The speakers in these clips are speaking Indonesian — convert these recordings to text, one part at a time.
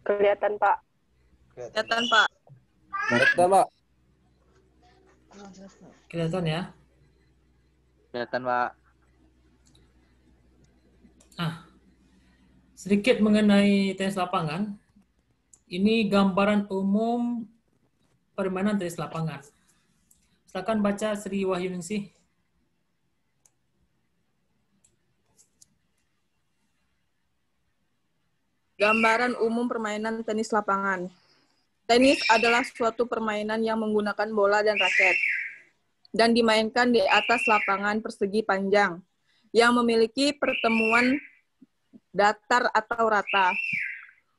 Kelihatan, Pak. Kelihatan, Pak. Kelihatan, Pak. Kelihatan ya? Kelihatan, Pak. Sedikit mengenai tenis lapangan. Ini gambaran umum permainan tenis lapangan. Silakan baca Sri Wahyuningsih. Gambaran umum permainan tenis lapangan. Tenis adalah suatu permainan yang menggunakan bola dan raket dan dimainkan di atas lapangan persegi panjang yang memiliki pertemuan datar atau rata.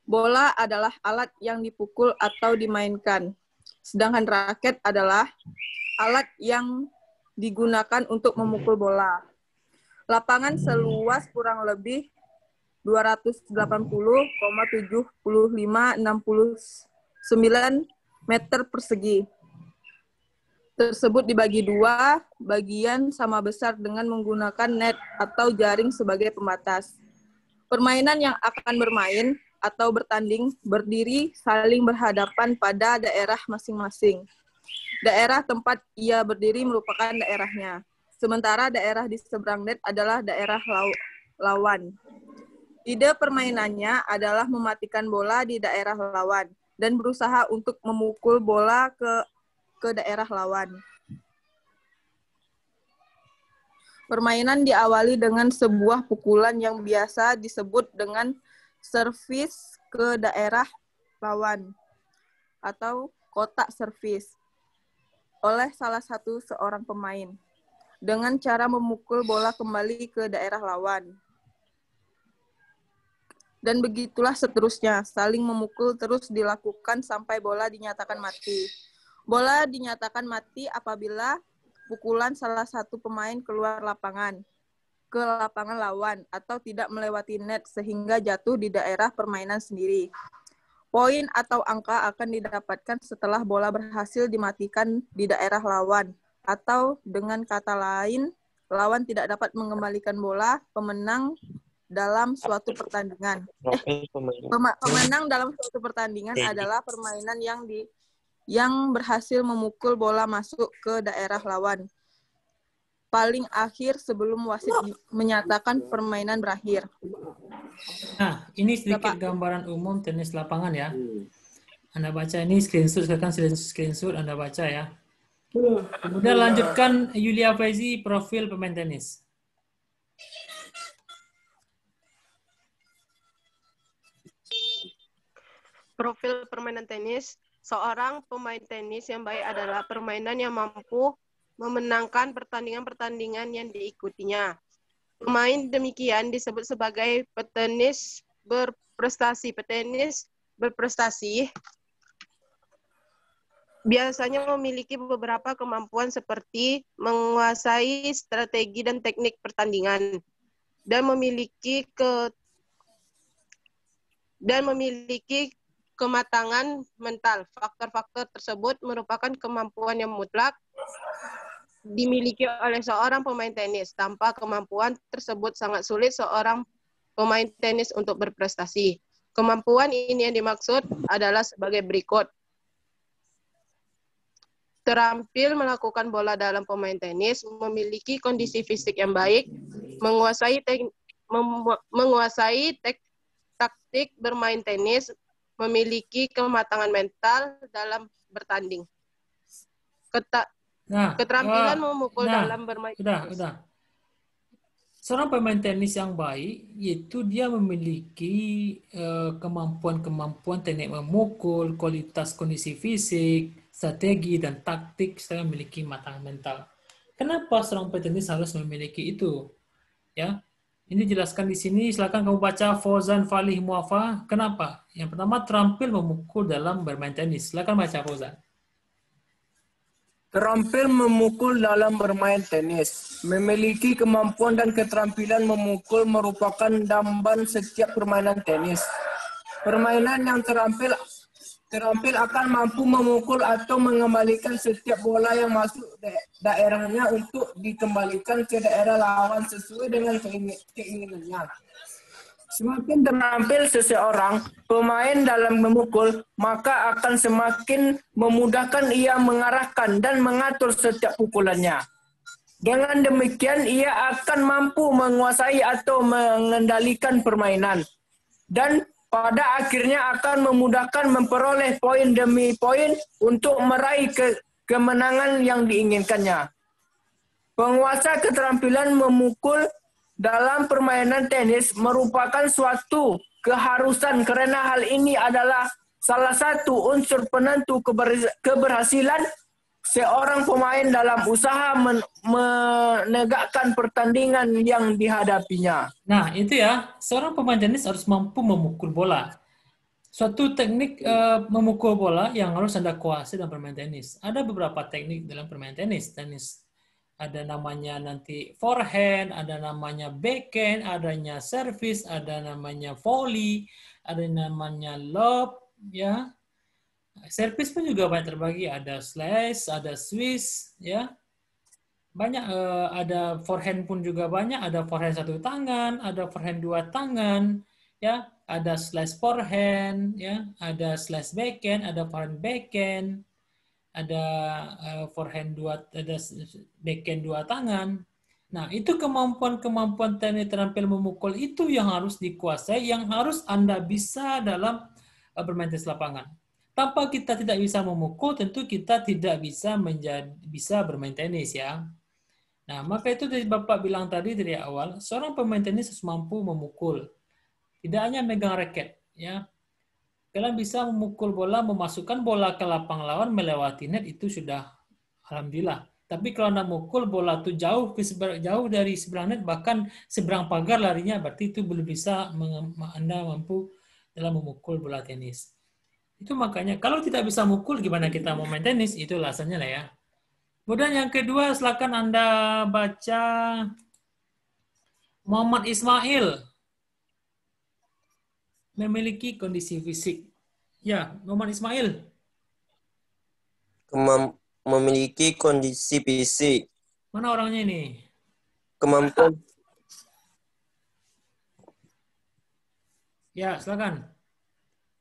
Bola adalah alat yang dipukul atau dimainkan, sedangkan raket adalah alat yang digunakan untuk memukul bola. Lapangan seluas kurang lebih 280,7569 meter persegi. Tersebut dibagi dua bagian sama besar dengan menggunakan net atau jaring sebagai pembatas. Permainan yang akan bermain atau bertanding berdiri saling berhadapan pada daerah masing-masing. Daerah tempat ia berdiri merupakan daerahnya, sementara daerah di seberang net adalah daerah lawan. Ide permainannya adalah mematikan bola di daerah lawan dan berusaha untuk memukul bola ke daerah lawan. Permainan diawali dengan sebuah pukulan yang biasa disebut dengan servis ke daerah lawan atau kotak servis oleh salah satu seorang pemain dengan cara memukul bola kembali ke daerah lawan. Dan begitulah seterusnya, saling memukul terus dilakukan sampai bola dinyatakan mati. Bola dinyatakan mati apabila pukulan salah satu pemain keluar lapangan, ke lapangan lawan, atau tidak melewati net sehingga jatuh di daerah permainan sendiri. Poin atau angka akan didapatkan setelah bola berhasil dimatikan di daerah lawan, atau dengan kata lain, lawan tidak dapat mengembalikan bola. Pemenang dalam suatu pertandingan. Pemenang dalam suatu pertandingan adalah permainan yang berhasil memukul bola masuk ke daerah lawan paling akhir sebelum wasit menyatakan permainan berakhir. Nah, ini sedikit gambaran umum tenis lapangan ya. Anda baca ini screenshot, silakan screenshot Anda baca ya. Kemudian lanjutkan Yulia Faizi, profil pemain tenis. Profil permainan tenis. Seorang pemain tenis yang baik adalah permainan yang mampu memenangkan pertandingan-pertandingan yang diikutinya. Pemain demikian disebut sebagai petenis berprestasi. Petenis berprestasi biasanya memiliki beberapa kemampuan seperti menguasai strategi dan teknik pertandingan dan memiliki kematangan mental. Faktor-faktor tersebut merupakan kemampuan yang mutlak dimiliki oleh seorang pemain tenis. Tanpa kemampuan tersebut sangat sulit seorang pemain tenis untuk berprestasi. Kemampuan ini yang dimaksud adalah sebagai berikut. Terampil melakukan bola dalam pemain tenis, memiliki kondisi fisik yang baik, menguasai taktik bermain tenis, memiliki kematangan mental dalam bertanding. Keterampilan memukul dalam bermain tenis. Udah. Seorang pemain tenis yang baik, yaitu dia memiliki kemampuan teknik memukul, kualitas kondisi fisik, strategi, dan taktik, serta memiliki kematangan mental. Kenapa seorang petenis harus memiliki itu? Ya, ini jelaskan di sini. Silakan kamu baca Fauzan Falih Muafa. Kenapa? Yang pertama, terampil memukul dalam bermain tenis. Silakan baca Fauzan. Terampil memukul dalam bermain tenis. Memiliki kemampuan dan keterampilan memukul merupakan damban setiap permainan tenis. Permainan yang terampil akan mampu memukul atau mengembalikan setiap bola yang masuk daerahnya untuk dikembalikan ke daerah lawan sesuai dengan keinginannya. Semakin terampil seseorang pemain dalam memukul, maka akan semakin memudahkan ia mengarahkan dan mengatur setiap pukulannya. Dengan demikian, ia akan mampu menguasai atau mengendalikan permainan. Dan pada akhirnya akan memudahkan memperoleh poin demi poin untuk meraih kemenangan yang diinginkannya. Penguasa keterampilan memukul dalam permainan tenis merupakan suatu keharusan karena hal ini adalah salah satu unsur penentu keberhasilan seorang pemain dalam usaha menegakkan pertandingan yang dihadapinya. Nah, itu ya, seorang pemain tenis harus mampu memukul bola. Suatu teknik memukul bola yang harus Anda kuasai dalam permainan tenis. Ada beberapa teknik dalam permainan tenis. Ada namanya nanti forehand, ada namanya backhand, adanya service, ada namanya volley, ada namanya lob, ya. Service pun juga banyak terbagi, ada slice, ada swiss, ya. Banyak, ada forehand pun juga banyak, ada forehand satu tangan, ada forehand dua tangan, ya. Ada slice forehand, ya. Ada slice backhand, ada forehand backhand. Ada forehand ada backhand dua tangan. Nah, itu kemampuan teknik terampil memukul itu yang harus dikuasai, yang harus Anda bisa dalam bermain tenis lapangan. Tanpa kita tidak bisa memukul, tentu kita tidak bisa bermain tenis ya. Nah, maka itu dari Bapak bilang tadi dari awal, seorang pemain tenis harus mampu memukul. Tidak hanya megang raket, ya. Kalian bisa memukul bola, memasukkan bola ke lapang lawan, melewati net, itu sudah alhamdulillah. Tapi kalau Anda mukul bola itu jauh dari seberang net, bahkan seberang pagar larinya, berarti itu belum bisa Anda mampu dalam memukul bola tenis. Itu makanya, kalau tidak bisa mukul, gimana kita mau main tenis? Itu alasannya lah ya. Kemudian yang kedua, silakan Anda baca Muhammad Ismail. Memiliki kondisi fisik. Ya, Muhammad Ismail. Memiliki kondisi fisik. Mana orangnya ini? Kemampuan. Ya, silakan.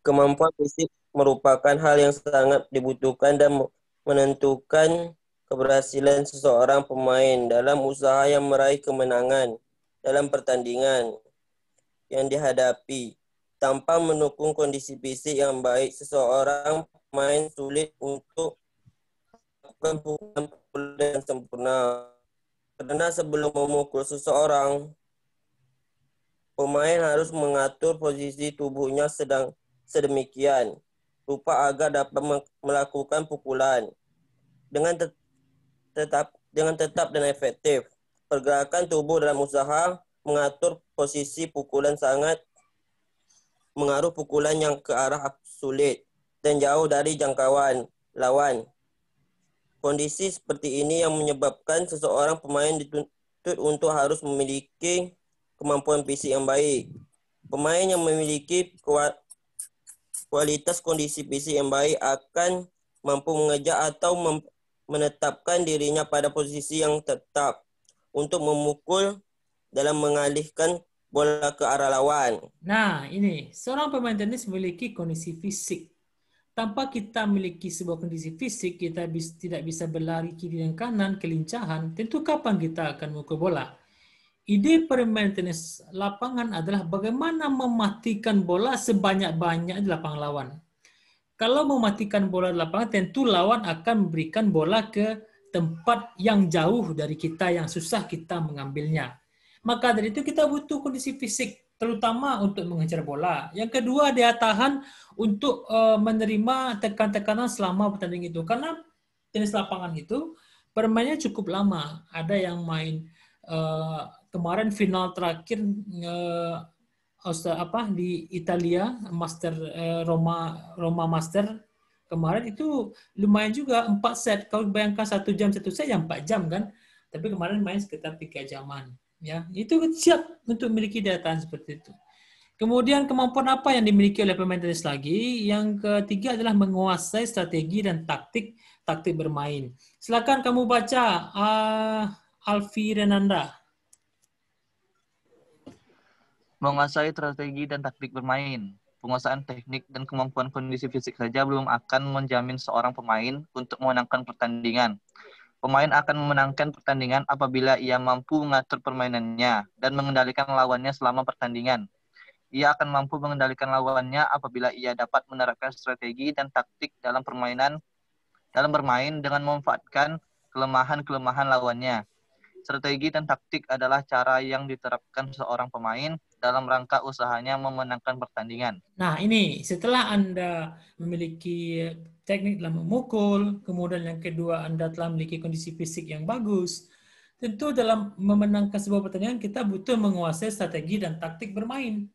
Kemampuan fisik merupakan hal yang sangat dibutuhkan dan menentukan keberhasilan seseorang pemain dalam usaha yang meraih kemenangan dalam pertandingan yang dihadapi. Tanpa mendukung kondisi fisik yang baik, seseorang pemain sulit untuk melakukan pukulan yang sempurna. Karena sebelum memukul seseorang, pemain harus mengatur posisi tubuhnya sedemikian rupa agar dapat melakukan pukulan dengan tetap dan efektif. Pergerakan tubuh dalam usaha mengatur posisi pukulan sangat mengaruh pukulan yang ke arah sulit dan jauh dari jangkauan lawan. Kondisi seperti ini yang menyebabkan seseorang pemain dituntut untuk harus memiliki kemampuan fisik yang baik. Pemain yang memiliki kualitas kondisi fisik yang baik akan mampu mengejar atau menetapkan dirinya pada posisi yang tetap untuk memukul dalam mengalihkan bola ke arah lawan. Nah, ini seorang pemain tenis memiliki kondisi fisik. Tanpa kita memiliki sebuah kondisi fisik, kita tidak bisa berlari kiri dan kanan, kelincahan. Tentu kapan kita akan memukul bola? Ide permain tenis lapangan adalah bagaimana mematikan bola sebanyak-banyak di lapangan lawan. Kalau mematikan bola di lapangan, tentu lawan akan memberikan bola ke tempat yang jauh dari kita, yang susah kita mengambilnya. Maka dari itu kita butuh kondisi fisik, terutama untuk mengejar bola. Yang kedua, dia tahan untuk menerima tekan-tekanan selama pertandingan itu. Karena tenis lapangan itu permainnya cukup lama. Ada yang main kemarin final terakhir di Italia, Roma Master kemarin itu lumayan juga 4 set. Kalau bayangkan 1 jam 1 set ya 4 jam kan. Tapi kemarin main sekitar 3 jaman. Ya, itu siap untuk memiliki daya tahan seperti itu. Kemudian kemampuan apa yang dimiliki oleh pemain tenis lagi? Yang ketiga adalah menguasai strategi dan taktik bermain. Silakan kamu baca Alfi Renanda. menguasai strategi dan taktik bermain. Penguasaan teknik dan kemampuan kondisi fisik saja belum akan menjamin seorang pemain untuk memenangkan pertandingan. Pemain akan memenangkan pertandingan apabila ia mampu mengatur permainannya dan mengendalikan lawannya selama pertandingan. Ia akan mampu mengendalikan lawannya apabila ia dapat menerapkan strategi dan taktik dalam bermain dengan memanfaatkan kelemahan-kelemahan lawannya. Strategi dan taktik adalah cara yang diterapkan seorang pemain dalam rangka usahanya memenangkan pertandingan. Nah, ini setelah Anda memiliki teknik dalam memukul, kemudian yang kedua Anda telah memiliki kondisi fisik yang bagus, tentu dalam memenangkan sebuah pertandingan kita butuh menguasai strategi dan taktik bermain.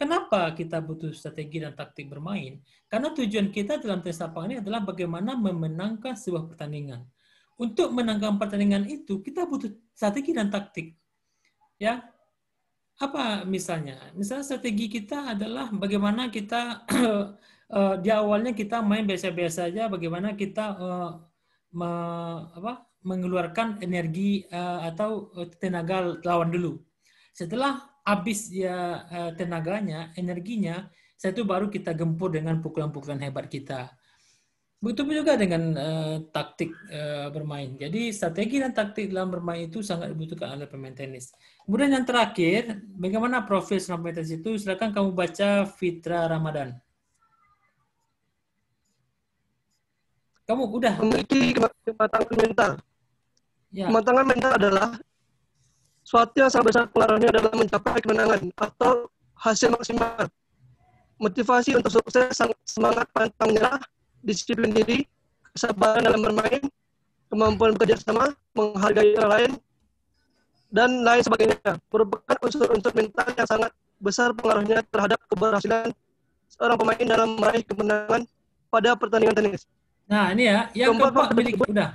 Kenapa kita butuh strategi dan taktik bermain? Karena tujuan kita dalam tenis lapangan ini adalah bagaimana memenangkan sebuah pertandingan. Untuk menangkan pertandingan itu, kita butuh strategi dan taktik. Ya, apa misalnya? Misalnya strategi kita adalah bagaimana kita di awalnya kita main biasa-biasa aja, bagaimana kita mengeluarkan energi atau tenaga lawan dulu. Setelah habis ya tenaganya, energinya, setelah itu baru kita gempur dengan pukulan-pukulan hebat kita. Begitu juga dengan taktik bermain. Jadi strategi dan taktik dalam bermain itu sangat dibutuhkan oleh pemain tenis. Kemudian yang terakhir, bagaimana profil seorang pemain tenis itu? Silakan kamu baca Fitra Ramadan. Kamu udah memiliki kematangan mental. Ya. Kematangan mental adalah suatu yang sangat besar pengaruhnya dalam mencapai kemenangan atau hasil maksimal. Motivasi untuk sukses, semangat pantang menyerah, disiplin diri, kesabaran dalam bermain, kemampuan bekerja sama, menghargai orang lain, dan lain sebagainya merupakan unsur-unsur mental yang sangat besar pengaruhnya terhadap keberhasilan seorang pemain dalam meraih kemenangan pada pertandingan tenis. Nah, ini ya, yang keempat miliki udah.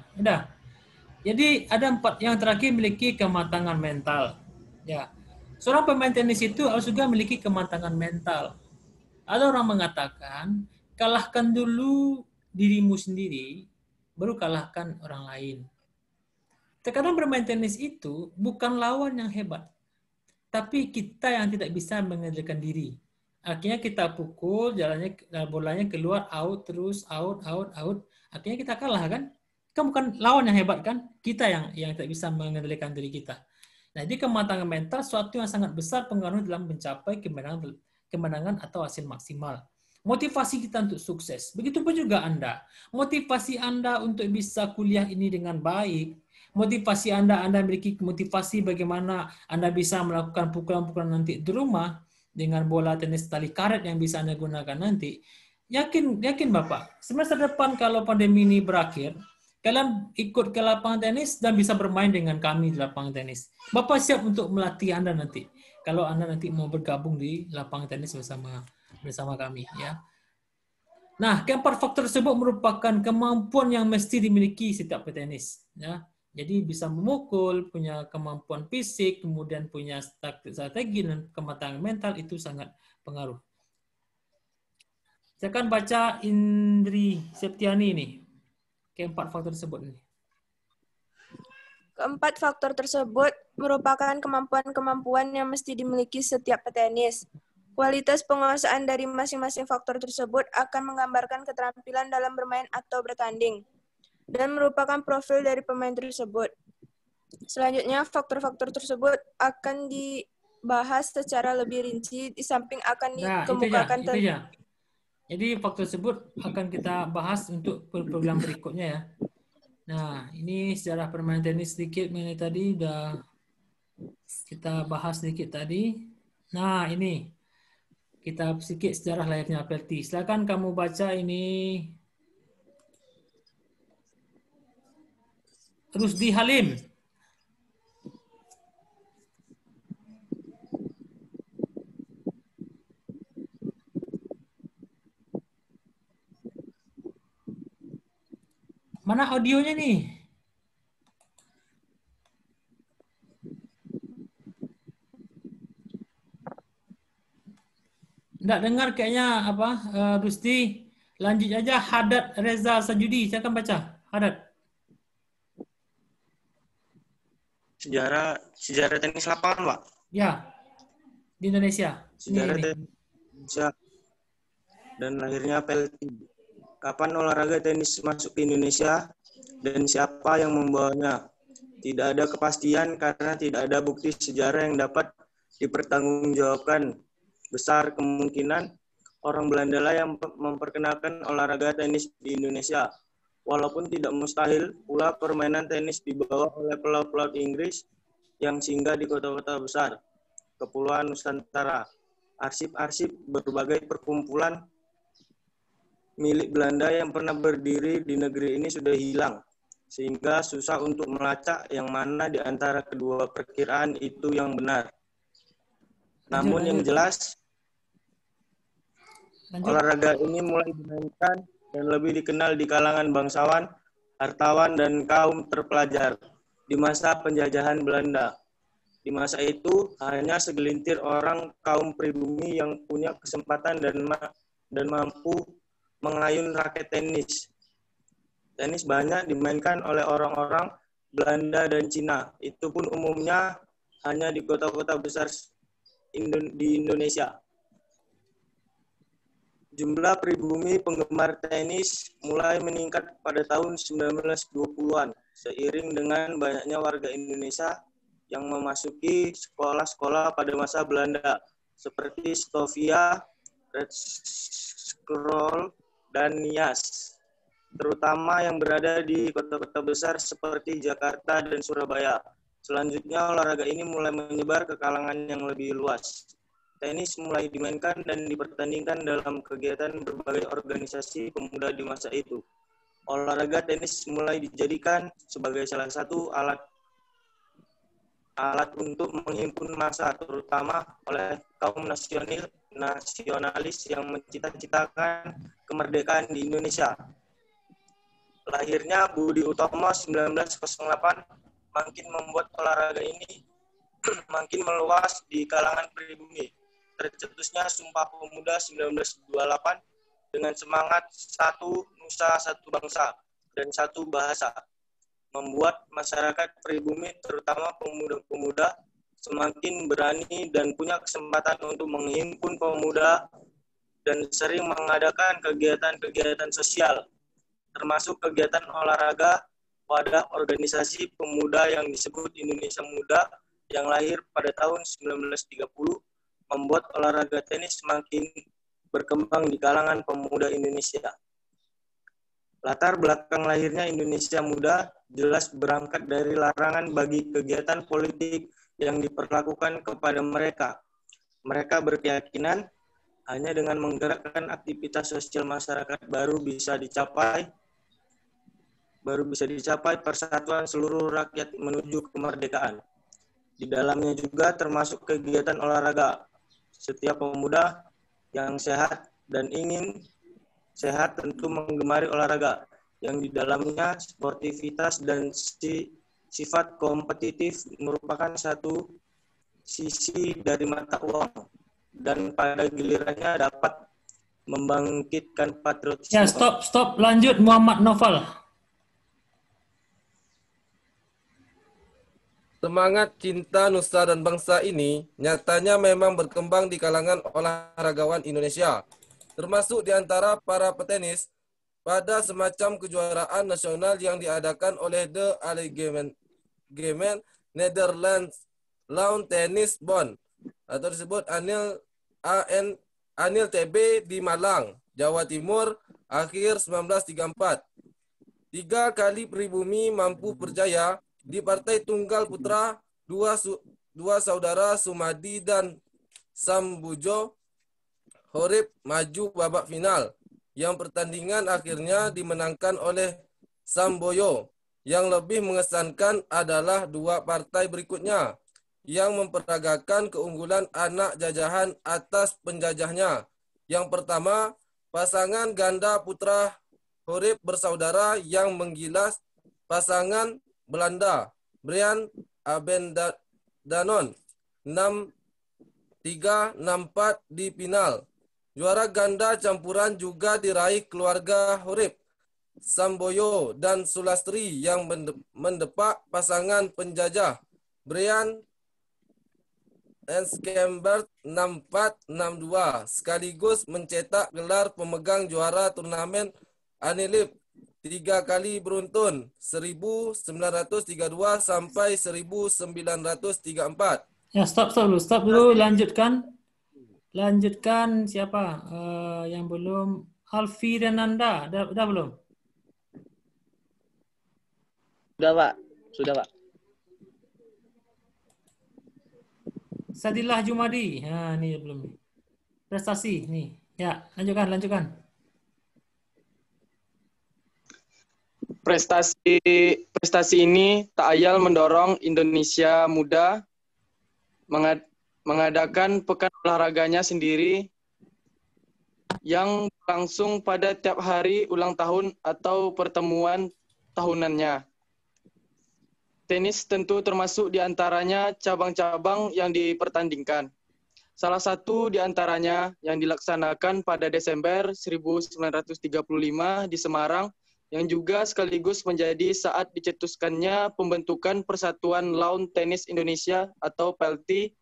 Jadi ada 4, yang terakhir memiliki kematangan mental. Ya. Seorang pemain tenis itu harus juga memiliki kematangan mental. Ada orang mengatakan, kalahkan dulu dirimu sendiri, baru kalahkan orang lain. Terkadang bermain tenis itu bukan lawan yang hebat, tapi kita yang tidak bisa mengendalikan diri. Akhirnya kita pukul, jalannya bolanya keluar, out, terus out. Akhirnya kita kalah kan? Kan bukan lawan yang hebat kan? Kita yang tidak bisa mengendalikan diri kita. Nah, jadi kematangan mental suatu yang sangat besar pengaruh dalam mencapai kemenangan atau hasil maksimal. Motivasi kita untuk sukses. Begitupun juga Anda. Motivasi Anda untuk bisa kuliah ini dengan baik. Motivasi Anda memiliki motivasi bagaimana Anda bisa melakukan pukulan-pukulan nanti di rumah dengan bola tenis tali karet yang bisa Anda gunakan nanti. Yakin Bapak, semester depan kalau pandemi ini berakhir, kalian ikut ke lapangan tenis dan bisa bermain dengan kami di lapangan tenis. Bapak siap untuk melatih Anda nanti. Kalau Anda nanti mau bergabung di lapangan tenis bersama kami, ya. Nah, keempat faktor tersebut merupakan kemampuan yang mesti dimiliki setiap petenis, ya. Jadi bisa memukul, punya kemampuan fisik, kemudian punya strategi dan kematangan mental itu sangat pengaruh. Saya akan baca Indri Septiani ini. Keempat faktor tersebut ini. Keempat faktor tersebut merupakan kemampuan-kemampuan yang mesti dimiliki setiap petenis. Kualitas penguasaan dari masing-masing faktor tersebut akan menggambarkan keterampilan dalam bermain atau bertanding, dan merupakan profil dari pemain tersebut. Selanjutnya, faktor-faktor tersebut akan dibahas secara lebih rinci, di samping akan dikemukakan. Itu aja. Jadi faktor tersebut akan kita bahas untuk program berikutnya ya. Nah, ini sejarah permainan tenis sedikit mengenai tadi, udah kita bahas sedikit tadi. Nah, ini kita sedikit sejarah layaknya APLT. Silakan kamu baca ini. Rusdi Halim. Mana audionya nih? Nggak dengar kayaknya apa, Rusdi. Lanjut aja, Haddad Reza Sajudi. Silakan baca, Haddad. Sejarah tenis lapangan, Pak. Ya. di Indonesia? Sejarah Ini. Indonesia dan lahirnya PLT. Kapan olahraga tenis masuk ke Indonesia dan siapa yang membawanya? Tidak ada kepastian karena tidak ada bukti sejarah yang dapat dipertanggungjawabkan. Besar kemungkinan orang Belanda lah yang memperkenalkan olahraga tenis di Indonesia. Walaupun tidak mustahil pula permainan tenis dibawa oleh pelaut-pelaut Inggris yang singgah di kota-kota besar, Kepulauan Nusantara. Arsip-arsip berbagai perkumpulan milik Belanda yang pernah berdiri di negeri ini sudah hilang, sehingga susah untuk melacak yang mana di antara kedua perkiraan itu yang benar. Namun yang jelas, olahraga ini mulai dimainkan dan lebih dikenal di kalangan bangsawan, hartawan, dan kaum terpelajar di masa penjajahan Belanda. Di masa itu, hanya segelintir orang kaum pribumi yang punya kesempatan dan mampu mengayun raket tenis. Tenis banyak dimainkan oleh orang-orang Belanda dan Cina. Itu pun umumnya hanya di kota-kota besar di Indonesia. Jumlah pribumi penggemar tenis mulai meningkat pada tahun 1920-an, seiring dengan banyaknya warga Indonesia yang memasuki sekolah-sekolah pada masa Belanda, seperti Stovia, Red Scroll, dan Nias, terutama yang berada di kota-kota besar seperti Jakarta dan Surabaya. Selanjutnya, olahraga ini mulai menyebar ke kalangan yang lebih luas. Tenis mulai dimainkan dan dipertandingkan dalam kegiatan berbagai organisasi pemuda di masa itu. Olahraga tenis mulai dijadikan sebagai salah satu alat untuk menghimpun massa, terutama oleh kaum nasionalis yang mencita-citakan kemerdekaan di Indonesia. Lahirnya Budi Utomo 1908 makin membuat olahraga ini makin meluas di kalangan pribumi. Tercetusnya Sumpah Pemuda 1928 dengan semangat satu nusa, satu bangsa, dan satu bahasa, membuat masyarakat pribumi, terutama pemuda-pemuda, semakin berani dan punya kesempatan untuk menghimpun pemuda dan sering mengadakan kegiatan-kegiatan sosial, termasuk kegiatan olahraga pada organisasi pemuda yang disebut Indonesia Muda yang lahir pada tahun 1930, membuat olahraga tenis semakin berkembang di kalangan pemuda Indonesia. Latar belakang lahirnya Indonesia Muda jelas berangkat dari larangan bagi kegiatan politik yang diperlakukan kepada mereka. Mereka berkeyakinan hanya dengan menggerakkan aktivitas sosial masyarakat baru bisa dicapai persatuan seluruh rakyat menuju kemerdekaan. Di dalamnya juga termasuk kegiatan olahraga. Setiap pemuda yang sehat dan ingin sehat tentu menggemari olahraga yang di dalamnya sportivitas dan sifat kompetitif merupakan satu sisi dari mata uang dan pada gilirannya dapat membangkitkan patriotisme. Ya, stop. Lanjut Muhammad Novel. Semangat cinta nusa dan bangsa ini nyatanya memang berkembang di kalangan olahragawan Indonesia, termasuk di antara para petenis pada semacam kejuaraan nasional yang diadakan oleh The Algemeen Netherlands Lawn Tennis Bond atau disebut Anil TB di Malang, Jawa Timur, akhir 1934. 3 kali pribumi mampu berjaya di partai tunggal putra, dua saudara Sumadi dan Sambujo Horib maju babak final, yang pertandingan akhirnya dimenangkan oleh Samboyo. Yang lebih mengesankan adalah 2 partai berikutnya yang memperagakan keunggulan anak jajahan atas penjajahnya. Yang pertama, pasangan ganda putra Horib bersaudara yang menggilas pasangan Belanda, Brian Abendanon, 6-3, 6-4 di final. Juara ganda campuran juga diraih keluarga Horib, Samboyo dan Sulastri yang mendepak pasangan penjajah, Brian Enskembert 6462 sekaligus mencetak gelar pemegang juara turnamen Anilip 3 kali beruntun 1932 sampai 1934. Ya, stop dulu, lanjutkan siapa yang belum? Alfi dan Nanda, udah belum? Sudah, Pak. Sadillah Jumadi, ini belum. Prestasi, nih. Ya, lanjutkan. Prestasi ini tak ayal mendorong Indonesia Muda mengadakan pekan olahraganya sendiri yang berlangsung pada tiap hari ulang tahun atau pertemuan tahunannya. Tenis tentu termasuk di antaranya cabang-cabang yang dipertandingkan. Salah satu di antaranya yang dilaksanakan pada Desember 1935 di Semarang, yang juga sekaligus menjadi saat dicetuskannya pembentukan Persatuan Lawn Tenis Indonesia atau PLT.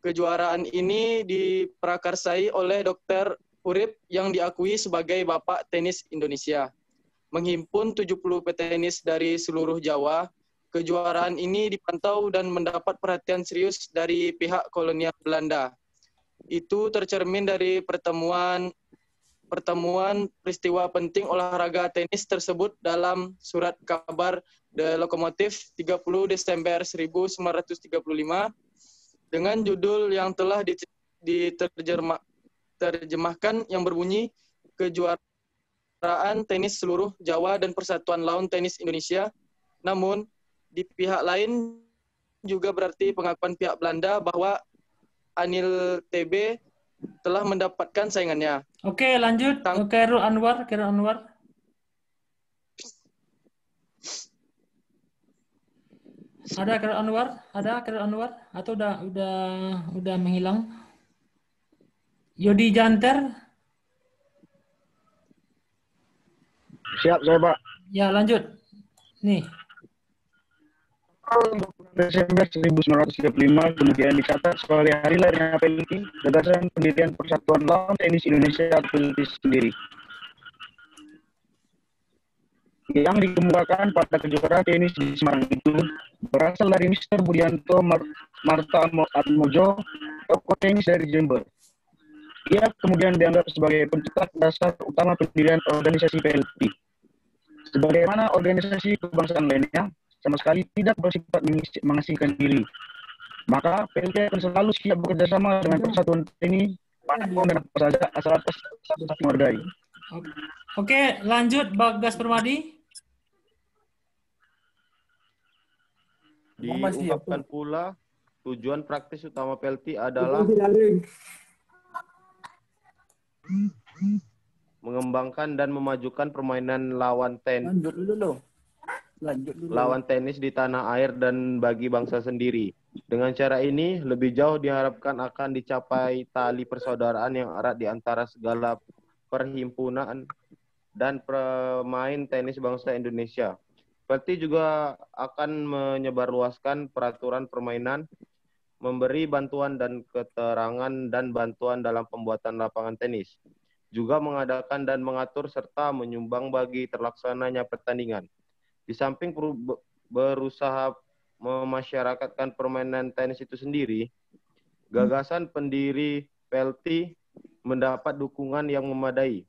Kejuaraan ini diprakarsai oleh Dr. Urip yang diakui sebagai Bapak Tenis Indonesia. Menghimpun 70 petenis dari seluruh Jawa, kejuaraan ini dipantau dan mendapat perhatian serius dari pihak kolonial Belanda. Itu tercermin dari pertemuan peristiwa penting olahraga tenis tersebut dalam surat kabar The Lokomotif 30 Desember 1935 dengan judul yang telah diterjemahkan yang berbunyi Kejuaraan Tenis Seluruh Jawa dan Persatuan Lawn Tenis Indonesia. Namun, di pihak lain juga berarti pengakuan pihak Belanda bahwa Anil TB telah mendapatkan saingannya. Oke, lanjut. Khairul Anwar. Ada Khairul Anwar atau udah menghilang? Yodi Janter. Siap, saya Pak. Ya, lanjut. Nih. Desember 1935 kemudian dicatat sebagai hari lahirnya PLT, gagasan pendirian Persatuan Lawn Tenis Indonesia atau PLT sendiri. Yang dikemukakan pada kejuaraan tenis di Semarang itu berasal dari Mr. Budianto Marta Atmojo, tokoh tenis dari Jember. Ia kemudian dianggap sebagai pencetak dasar utama pendirian organisasi PLT. Sebagaimana organisasi kebangsaan lainnya, sama sekali tidak bersifat mengasingkan diri. Maka PLT akan selalu siap bekerja sama dengan persatuan tenis manapun dan apa saja asal atas menghargai. Oke, lanjut Bagas Permadi. Diungkapkan pula tujuan praktis utama PLT adalah mengembangkan dan memajukan permainan lawan tenis di tanah air dan bagi bangsa sendiri. Dengan cara ini, lebih jauh diharapkan akan dicapai tali persaudaraan yang erat di antara segala perhimpunan dan pemain tenis bangsa Indonesia. PLT juga akan menyebarluaskan peraturan permainan, memberi bantuan dan keterangan dan bantuan dalam pembuatan lapangan tenis, juga mengadakan dan mengatur serta menyumbang bagi terlaksananya pertandingan. Di samping berusaha memasyarakatkan permainan tenis itu sendiri, gagasan pendiri PLT mendapat dukungan yang memadai.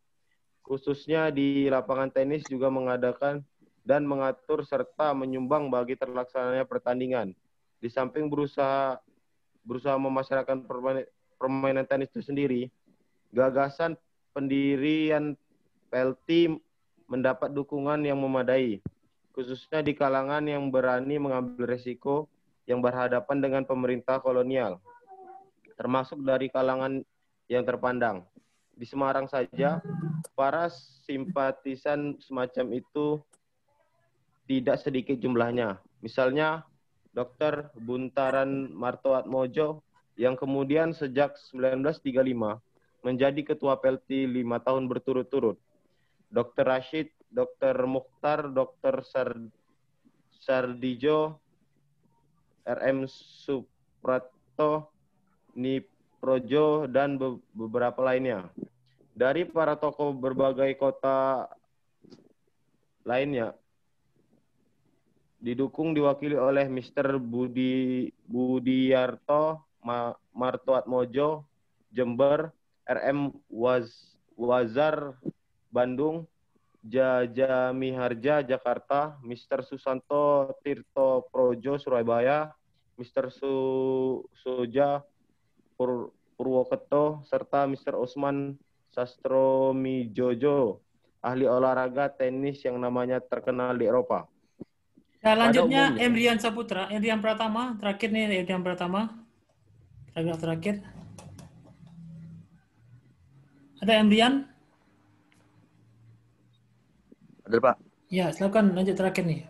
Khususnya di lapangan tenis juga mengadakan dan mengatur serta menyumbang bagi terlaksananya pertandingan. Di samping berusaha memasyarakatkan permainan tenis itu sendiri, gagasan pendirian PLT mendapat dukungan yang memadai, khususnya di kalangan yang berani mengambil risiko yang berhadapan dengan pemerintah kolonial, termasuk dari kalangan yang terpandang. Di Semarang saja, para simpatisan semacam itu tidak sedikit jumlahnya. Misalnya, Dr. Buntaran Martoatmojo yang kemudian sejak 1935 menjadi ketua PLT 5 tahun berturut-turut. Dr. Rashid, Dr. Mukhtar, Dr. Sardijo, RM Purwokerto, Niprojo, dan beberapa lainnya. Dari para tokoh berbagai kota lainnya, diwakili oleh Mr. Budiyarto, Martoatmojo, Jember, RM Wazar, Bandung, Jaja Miharja, Jakarta, Mr. Susanto Tirto Projo, Surabaya, Mr. Soja Purwokerto, serta Mr. Osman Sastromijojo, ahli olahraga tenis yang namanya terkenal di Eropa. Nah, lanjutnya Emrian Saputra, Emrian Pratama, terakhir nih Emrian Pratama. Paragraf terakhir. Ada Emrian? Ada, Pak. Ya, silakan lanjut terakhir nih.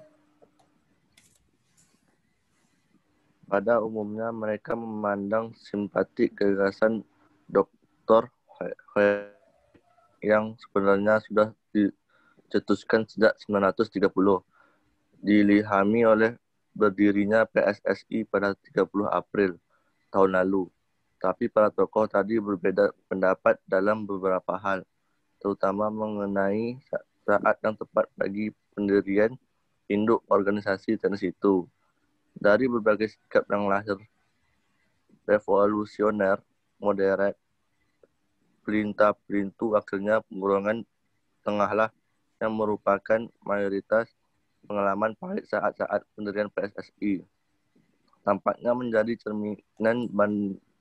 Pada umumnya mereka memandang simpati gagasan Dr. yang sebenarnya sudah dicetuskan sejak 1930, dilihami oleh berdirinya PSSI pada 30 April tahun lalu. Tapi para tokoh tadi berbeda pendapat dalam beberapa hal, terutama mengenai saat yang tepat bagi pendirian induk organisasi tenis itu. Dari berbagai sikap yang lahir revolusioner, moderat, perintah-perintu, akhirnya golongan tengahlah yang merupakan mayoritas pengalaman pahit saat-saat pendirian PSSI. Tampaknya menjadi cerminan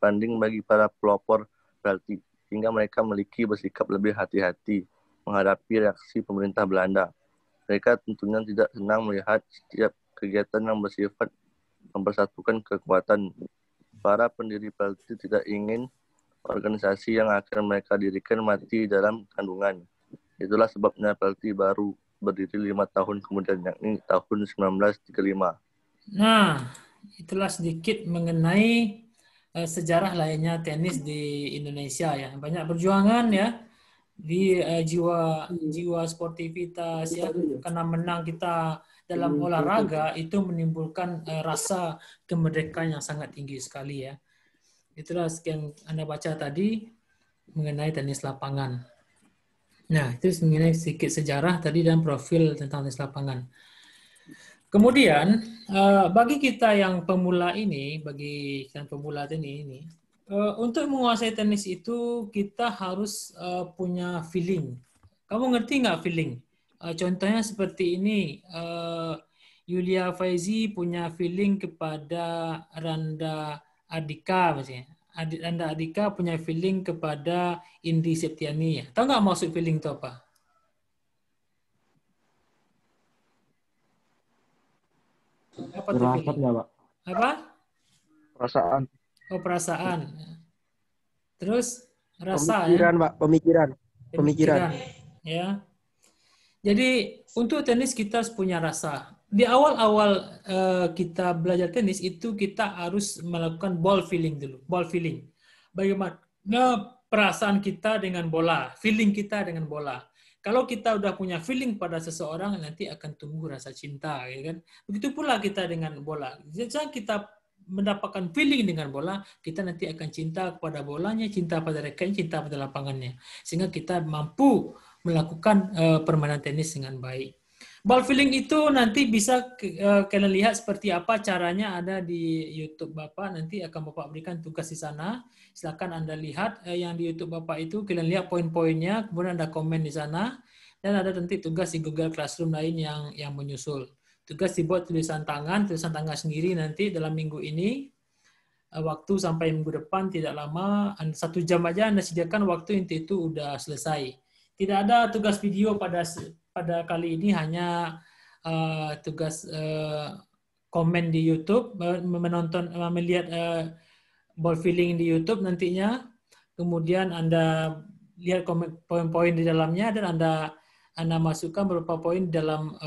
banding bagi para pelopor PLT, hingga mereka memiliki bersikap lebih hati-hati menghadapi reaksi pemerintah Belanda. Mereka tentunya tidak senang melihat setiap kegiatan yang bersifat mempersatukan kekuatan. Para pendiri PLT tidak ingin organisasi yang akan mereka dirikan mati dalam kandungan. Itulah sebabnya PLT baru berdiri 5 tahun kemudian, yakni tahun 1935. Nah, itulah sedikit mengenai sejarah lainnya tenis di Indonesia ya. Banyak perjuangan ya di jiwa sportivitas ya, karena menang kita dalam olahraga itu menimbulkan rasa kemerdekaan yang sangat tinggi sekali ya. Itulah yang Anda baca tadi mengenai tenis lapangan. Nah, itu mengenai sedikit sejarah tadi dan profil tentang tenis lapangan. Kemudian, bagi kita yang pemula ini, bagi yang pemula tenis ini, untuk menguasai tenis itu kita harus punya feeling. Kamu ngerti nggak feeling? Contohnya seperti ini, Yulia Faizi punya feeling kepada Randa Ardika misalnya. Randa Ardika punya feeling kepada Indri Septiani. Tahu nggak maksud feeling itu apa? Apa tuh feeling? Pak. Apa? Perasaan. Oh, perasaan. Terus rasa Pemikiran, ya? Pak. Pemikiran. Ya. Jadi untuk tenis kita harus punya rasa. Di awal-awal kita belajar tenis itu kita harus melakukan ball feeling dulu. Ball feeling. Bagaimana perasaan kita dengan bola, feeling kita dengan bola. Kalau kita udah punya feeling pada seseorang, nanti akan tumbuh rasa cinta, ya kan? Begitu pula kita dengan bola. Jadi kita mendapatkan feeling dengan bola, kita nanti akan cinta kepada bolanya, cinta pada rekan, cinta pada lapangannya. Sehingga kita mampu melakukan permainan tenis dengan baik. Ball feeling itu nanti bisa kalian lihat seperti apa caranya ada di YouTube Bapak. Nanti akan Bapak berikan tugas di sana. Silakan Anda lihat yang di YouTube Bapak itu. Kalian lihat poin-poinnya, kemudian ada komen di sana. Dan ada nanti tugas di Google Classroom lain yang menyusul. Tugas dibuat tulisan tangan sendiri nanti dalam minggu ini. Waktu sampai minggu depan tidak lama. 1 jam aja Anda sediakan waktu itu udah selesai. Tidak ada tugas video pada kali ini, hanya tugas komen di YouTube, melihat ball feeling di YouTube nantinya. Kemudian Anda lihat poin-poin di dalamnya dan Anda masukkan beberapa poin dalam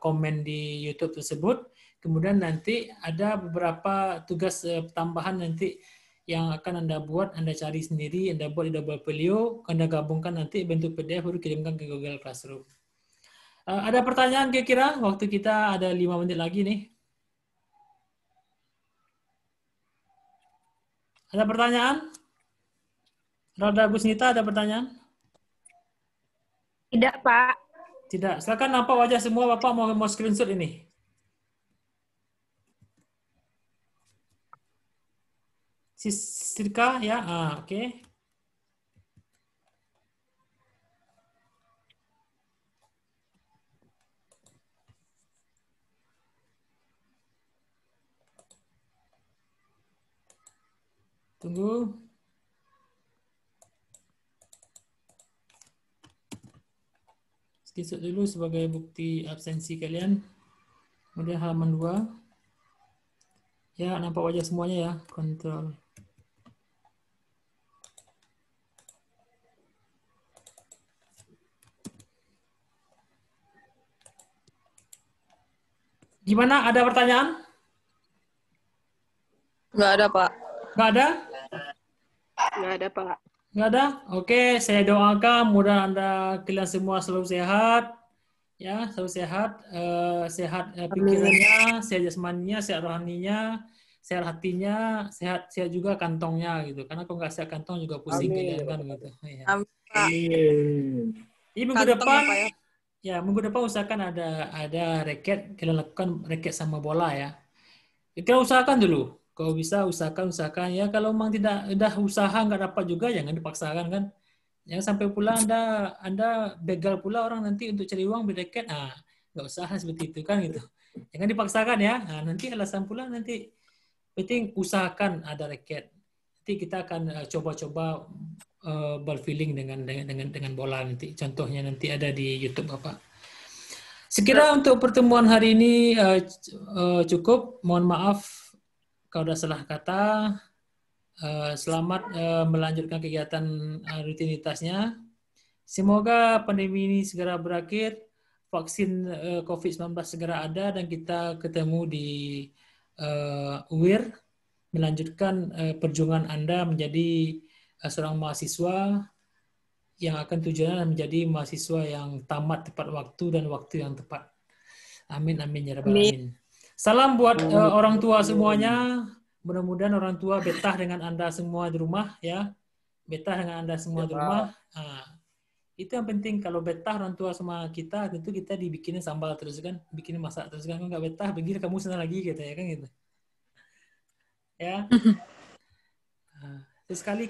komen di YouTube tersebut. Kemudian nanti ada beberapa tugas tambahan nanti yang akan Anda buat, Anda cari sendiri, Anda buat di double folio, Anda gabungkan nanti bentuk PDF, baru kirimkan ke Google Classroom. Ada pertanyaan kira-kira? Waktu kita ada 5 menit lagi nih. Ada pertanyaan? Rada Gusnita, ada pertanyaan? Tidak, Pak. Tidak. Silakan nampak wajah semua, Bapak mau screenshot ini. Sirka ya, oke. Tunggu. Screenshot dulu sebagai bukti absensi kalian. Kemudian halaman 2. Ya, nampak wajah semuanya ya. Kontrol. Gimana? Ada pertanyaan? Nggak ada, Pak. Nggak ada? Nggak ada, Pak. Nggak ada? Oke, saya doakan mudah Anda kalian semua selalu sehat. Ya, selalu sehat. Sehat pikirannya, sehat jasmaninya, sehat rohaninya, sehat hatinya, sehat juga kantongnya gitu. Karena kalau nggak sehat kantong juga pusing kalian kan gitu. Ya. Amin. Di minggu depan, ya minggu depan usahakan ada racket. Kalian lakukan racket sama bola ya. Kalian usahakan dulu. Kalau bisa usahakan ya. Kalau memang tidak udah usaha nggak dapat juga jangan dipaksakan kan. Jangan sampai pula anda begal pula orang nanti untuk cari uang beli racket. Nggak usah seperti itu kan gitu. Jangan dipaksakan ya. Nanti alasan pula nanti penting usahakan ada racket. Nanti kita akan coba-coba ball feeling dengan bola nanti. Contohnya nanti ada di YouTube Bapak. Sekira untuk pertemuan hari ini cukup. Mohon maaf kalau sudah salah kata. Selamat melanjutkan kegiatan rutinitasnya. Semoga pandemi ini segera berakhir, vaksin COVID-19 segera ada, dan kita ketemu di UIR, melanjutkan perjuangan Anda menjadi seorang mahasiswa yang akan tujuannya menjadi mahasiswa yang tamat tepat waktu dan waktu yang tepat. Amin, amin, ya rabbal alamin. Salam buat orang tua semuanya. Mudah-mudahan orang tua betah dengan Anda semua di rumah ya. Betah dengan Anda semua di rumah. Itu yang penting. Kalau betah orang tua sama kita, tentu kita dibikinin sambal terus kan, bikinin masak terus kan. Kalau nggak betah, begini kamu senang lagi gitu ya kan gitu. Ya. Sesekali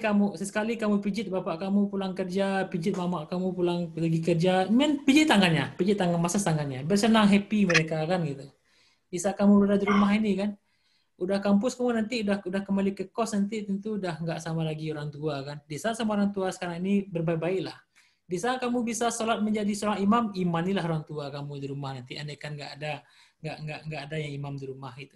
kamu pijit bapak kamu pulang kerja, pijit mama kamu pulang pergi kerja, pijit tangannya, masas tangannya. Bersenang happy mereka kan gitu. Bisa kamu udah di rumah ini kan. Udah kampus kamu nanti udah kembali ke kos nanti tentu udah nggak sama lagi orang tua kan. Di saat sama orang tua sekarang ini berbaik-baiklah. Di saat kamu bisa sholat menjadi seorang imam, imanilah orang tua kamu di rumah nanti. Andai kan nggak ada yang imam di rumah itu.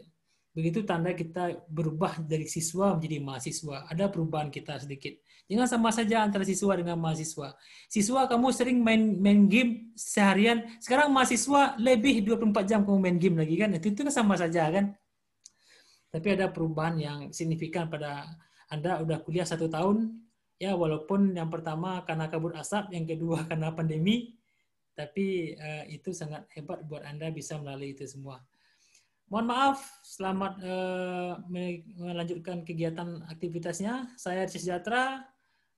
Begitu tanda kita berubah dari siswa menjadi mahasiswa. Ada perubahan kita sedikit. Jangan sama saja antara siswa dengan mahasiswa. Siswa kamu sering main game seharian. Sekarang mahasiswa lebih 24 jam kamu main game lagi kan. Itu kan sama saja kan. Tapi ada perubahan yang signifikan pada Anda udah kuliah 1 tahun, ya walaupun yang pertama karena kabut asap, yang kedua karena pandemi, tapi itu sangat hebat buat Anda bisa melalui itu semua. Mohon maaf, selamat melanjutkan kegiatan aktivitasnya. Saya Sejahtera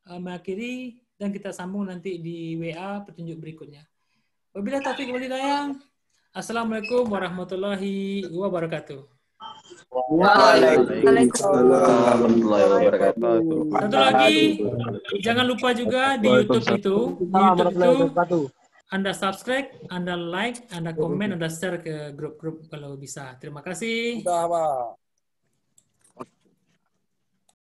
mengakhiri dan kita sambung nanti di WA petunjuk berikutnya. Wabillahi taufiq wal hidayah. Assalamualaikum warahmatullahi wabarakatuh. Waalaikumsalam warahmatullahi wabarakatuh. Satu lagi, jangan lupa juga di YouTube itu, Anda subscribe, Anda like, Anda komen, Anda share ke grup-grup kalau bisa. Terima kasih.